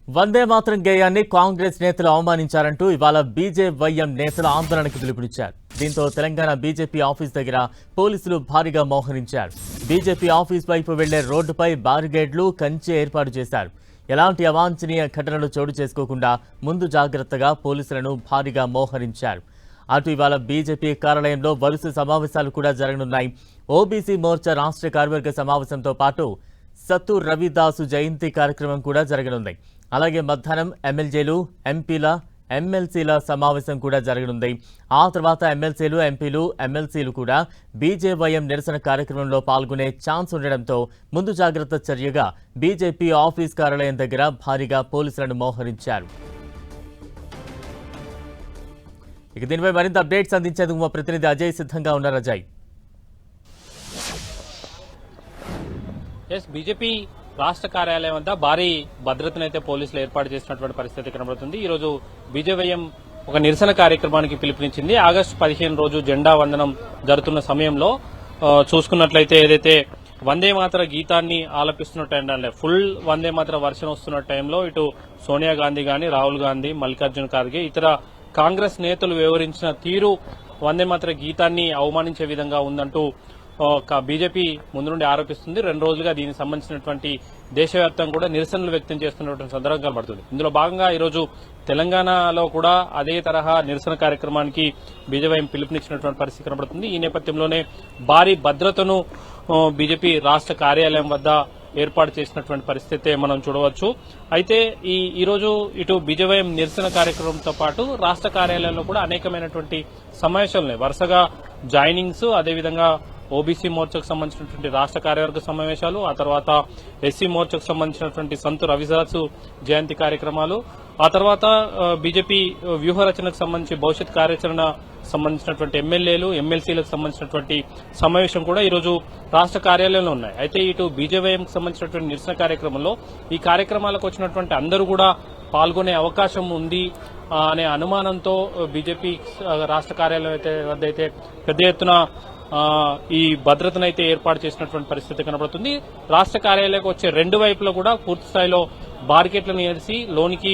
వందే మాత్రం గేయాన్ని కాంగ్రెస్ నేతలు అవమానించారంటూ ఇవాళ బీజేవైఎం నేతలు ఆందోళనకు పిలుపునిచ్చారు. దీంతో తెలంగాణ బీజేపీ ఆఫీస్ దగ్గర పోలీసులు భారీగా మోహరించారు. బీజేపీ ఆఫీస్ వైపు వెళ్లే రోడ్డుపై బారిగేడ్లు, కంచె ఏర్పాటు చేశారు. ఎలాంటి అవాంఛనీయ ఘటనలు చోటు చేసుకోకుండా ముందు జాగ్రత్తగా పోలీసులను భారీగా మోహరించారు. అటు ఇవాళ బీజేపీ కార్యాలయంలో వరుస సమావేశాలు కూడా జరగనున్నాయి. ఓబీసీ మోర్చా రాష్ట్ర కార్యవర్గ సమావేశంతో పాటు సత్తు రవిదాసు జయంతి కార్యక్రమం కూడా జరగనుంది. అలాగే మధ్యాహ్నం ఎమ్మెల్యేలు, ఎంపీల, ఎమ్మెల్సీల సమావేశం కూడా జరగనుంది. ఆ తర్వాత ఎమ్మెల్సీలు, ఎంపీలు, ఎమ్మెల్సీలు కూడా బీజేవైఎం నిరసన కార్యక్రమంలో పాల్గొనే ఛాన్స్ ఉండడంతో ముందు జాగ్రత్త చర్యగా బీజేపీ ఆఫీస్ కార్యాలయం దగ్గర భారీగా పోలీసులను మోహరించారు. ఇక దీనిపై మరింత అప్డేట్స్ అందించేందుకు మా ప్రతినిధి అజయ్ సిద్ధంగా ఉన్నారు. అజయ్, బీజేపీ రాష్ట్ర కార్యాలయం వద్ద భారీ భద్రతనైతే పోలీసులు ఏర్పాటు చేసినటువంటి పరిస్థితి కనబడుతుంది. ఈ రోజు బీజేవైఎం ఒక నిరసన కార్యక్రమానికి పిలుపునిచ్చింది. ఆగస్టు 15 రోజు జెండా వందనం జరుగుతున్న సమయంలో చూసుకున్నట్లయితే ఏదైతే వందే మాతర గీతాన్ని ఆలపిస్తున్న టైంలో ఫుల్ వందే మాతర వర్షన్ వస్తున్న టైంలో ఇటు సోనియా గాంధీ గాని, రాహుల్ గాంధీ, మల్లికార్జున ఖార్గే, ఇతర కాంగ్రెస్ నేతలు వివరించిన తీరు వందే మాతర గీతాన్ని అవమానించే విధంగా ఉందంటూ బీజేపీ ముందు నుండి ఆరోపిస్తుంది. 2 రోజులుగా దీనికి సంబంధించినటువంటి దేశవ్యాప్తంగా కూడా నిరసనలు వ్యక్తం చేస్తున్నటువంటి సందర్భం కనబడుతుంది. ఇందులో భాగంగా ఈరోజు తెలంగాణలో కూడా అదే తరహా నిరసన కార్యక్రమానికి బీజేవైఎం పిలుపునిచ్చినటువంటి పరిస్థితి కనబడుతుంది. ఈ నేపథ్యంలోనే భారీ భద్రతను బీజేపీ రాష్ట్ర కార్యాలయం వద్ద ఏర్పాటు చేసినటువంటి పరిస్థితి మనం చూడవచ్చు. అయితే ఈ రోజు ఇటు బీజేవైఎం నిరసన కార్యక్రమంతో పాటు రాష్ట్ర కార్యాలయంలో కూడా అనేకమైనటువంటి సమావేశాలున్నాయి. వరుసగా జాయినింగ్స్, అదేవిధంగా ఓబీసీ మోర్చాకు సంబంధించినటువంటి రాష్ట్ర కార్యవర్గ సమావేశాలు, ఆ తర్వాత ఎస్సీ మోర్చాకు సంబంధించినటువంటి సంతు రవిదాసు జయంతి కార్యక్రమాలు, ఆ తర్వాత బీజేపీ వ్యూహరచనకు సంబంధించి భవిష్యత్ కార్యాచరణ సంబంధించినటువంటి ఎమ్మెల్యేలు, ఎమ్మెల్సీలకు సంబంధించినటువంటి సమావేశం కూడా ఈ రోజు రాష్ట్ర కార్యాలయంలో ఉన్నాయి. అయితే ఇటు బీజేవైఎంకి సంబంధించినటువంటి నిరసన కార్యక్రమంలో ఈ కార్యక్రమాలకు వచ్చినటువంటి అందరూ కూడా పాల్గొనే అవకాశం ఉంది అనే అనుమానంతో బీజేపీ రాష్ట్ర కార్యాలయం వద్ద అయితే పెద్ద ఎత్తున ఈ భద్రతనైతే ఏర్పాటు చేసినటువంటి పరిస్థితి కనబడుతుంది. రాష్ట్ర కార్యాలయానికి వచ్చే 2 వైపులా కూడా పూర్తి స్థాయిలో బార్కెట్లను ఏర్చి లోనికి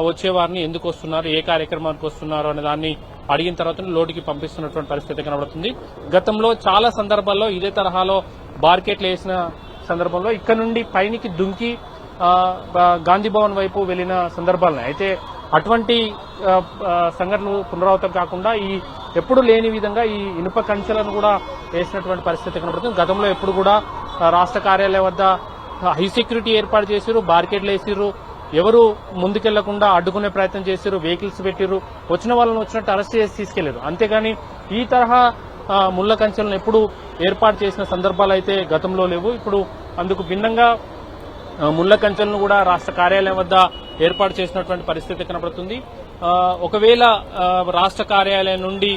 వచ్చేవారిని ఎందుకు వస్తున్నారు, ఏ కార్యక్రమానికి వస్తున్నారు అనే దాన్ని అడిగిన తర్వాత లోటుకి పంపిస్తున్నటువంటి పరిస్థితి కనబడుతుంది. గతంలో చాలా సందర్భాల్లో ఇదే తరహాలో బార్కెట్లు వేసిన సందర్భంలో ఇక్కడ నుండి పైనికి దుంకి గాంధీ భవన్ వైపు వెళ్లిన సందర్భాలున్నాయి. అయితే అటువంటి సంఘటనలు పునరావృతం కాకుండా ఎప్పుడు లేని విధంగా ఈ ఇనుప కంచెలను కూడా వేసినటువంటి పరిస్థితి కనబడుతుంది. గతంలో ఎప్పుడు కూడా రాష్ట్ర కార్యాలయం వద్ద హై సెక్యూరిటీ ఏర్పాటు చేశారు, బార్కెట్లు వేసిర్రు, ఎవరు ముందుకెళ్లకుండా అడ్డుకునే ప్రయత్నం చేశారు, వెహికల్స్ పెట్టిర్రు, వచ్చిన వాళ్ళని వచ్చినట్టు అరెస్ట్ చేసి తీసుకెళ్లారు. అంతేగాని ఈ తరహా ముళ్ల కంచెలను ఎప్పుడు ఏర్పాటు చేసిన సందర్భాలు అయితే గతంలో లేవు. ఇప్పుడు అందుకు భిన్నంగా ముళ్ల కంచెలను కూడా రాష్ట్ర కార్యాలయం వద్ద ఏర్పాటు చేసినటువంటి పరిస్థితి కనబడుతుంది. ఒకవేళ రాష్ట్ర కార్యాలయం నుండి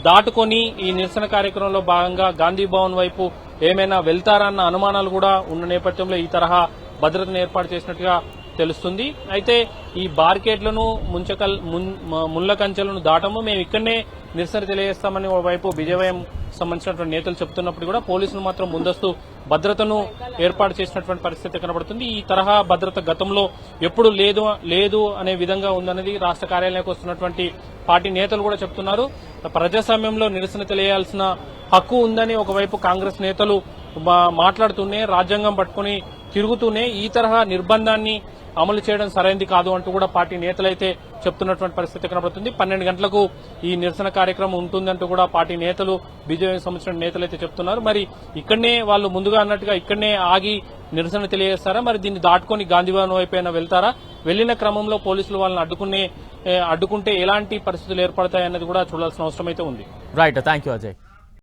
దాటుకొని ఈ నిరసన కార్యక్రమంలో భాగంగా గాంధీ భవన్ వైపు ఏమైనా వెళ్తారన్న అనుమానాలు కూడా ఉన్న నేపథ్యంలో ఈ తరహా భద్రతను ఏర్పాటు చేసినట్టుగా తెలుస్తుంది. అయితే ఈ బార్కెట్లను ముళ్ల కంచెలను దాటము మేము ఇక్కడనే నిరసన తెలియజేస్తామని ఓవైపు బీజేవైఎం సంబంధించినటువంటి నేతలు చెబుతున్నప్పుడు కూడా పోలీసులు మాత్రం ముందస్తు భద్రతను ఏర్పాటు చేసినటువంటి పరిస్థితి కనబడుతుంది. ఈ తరహా భద్రత గతంలో ఎప్పుడు లేదు అనే విధంగా ఉందనేది రాష్ట్ర కార్యాలయానికి వస్తున్నటువంటి పార్టీ నేతలు కూడా చెప్తున్నారు. ప్రజాస్వామ్యంలో నిరసన తెలియాల్సిన హక్కు ఉందని ఒకవైపు కాంగ్రెస్ నేతలు మాట్లాడుతూనే, రాజ్యాంగం పట్టుకుని తిరుగుతూనే ఈ తరహా నిర్బంధాన్ని అమలు చేయడం సరైంది కాదు అంటూ కూడా పార్టీ నేతలైతే చెప్తున్నటువంటి పరిస్థితి కనబడుతుంది. 12 గంటలకు ఈ నిరసన కార్యక్రమం ఉంటుందంటూ కూడా పార్టీ నేతలు, బీజేపీ సంబంధించిన నేతలైతే చెప్తున్నారు. మరి ఇక్కడనే వాళ్ళు ముందుగా అన్నట్టుగా ఇక్కడనే ఆగి నిరసన తెలియజేస్తారా, మరి దీన్ని దాటుకొని గాంధీభవన్ వైపైనా వెళ్తారా, వెళ్లిన క్రమంలో పోలీసులు వాళ్ళని అడ్డుకుంటే ఎలాంటి పరిస్థితులు ఏర్పడతాయన్నది కూడా చూడాల్సిన అవసరం అయితే ఉంది. Right, thank you Ajay.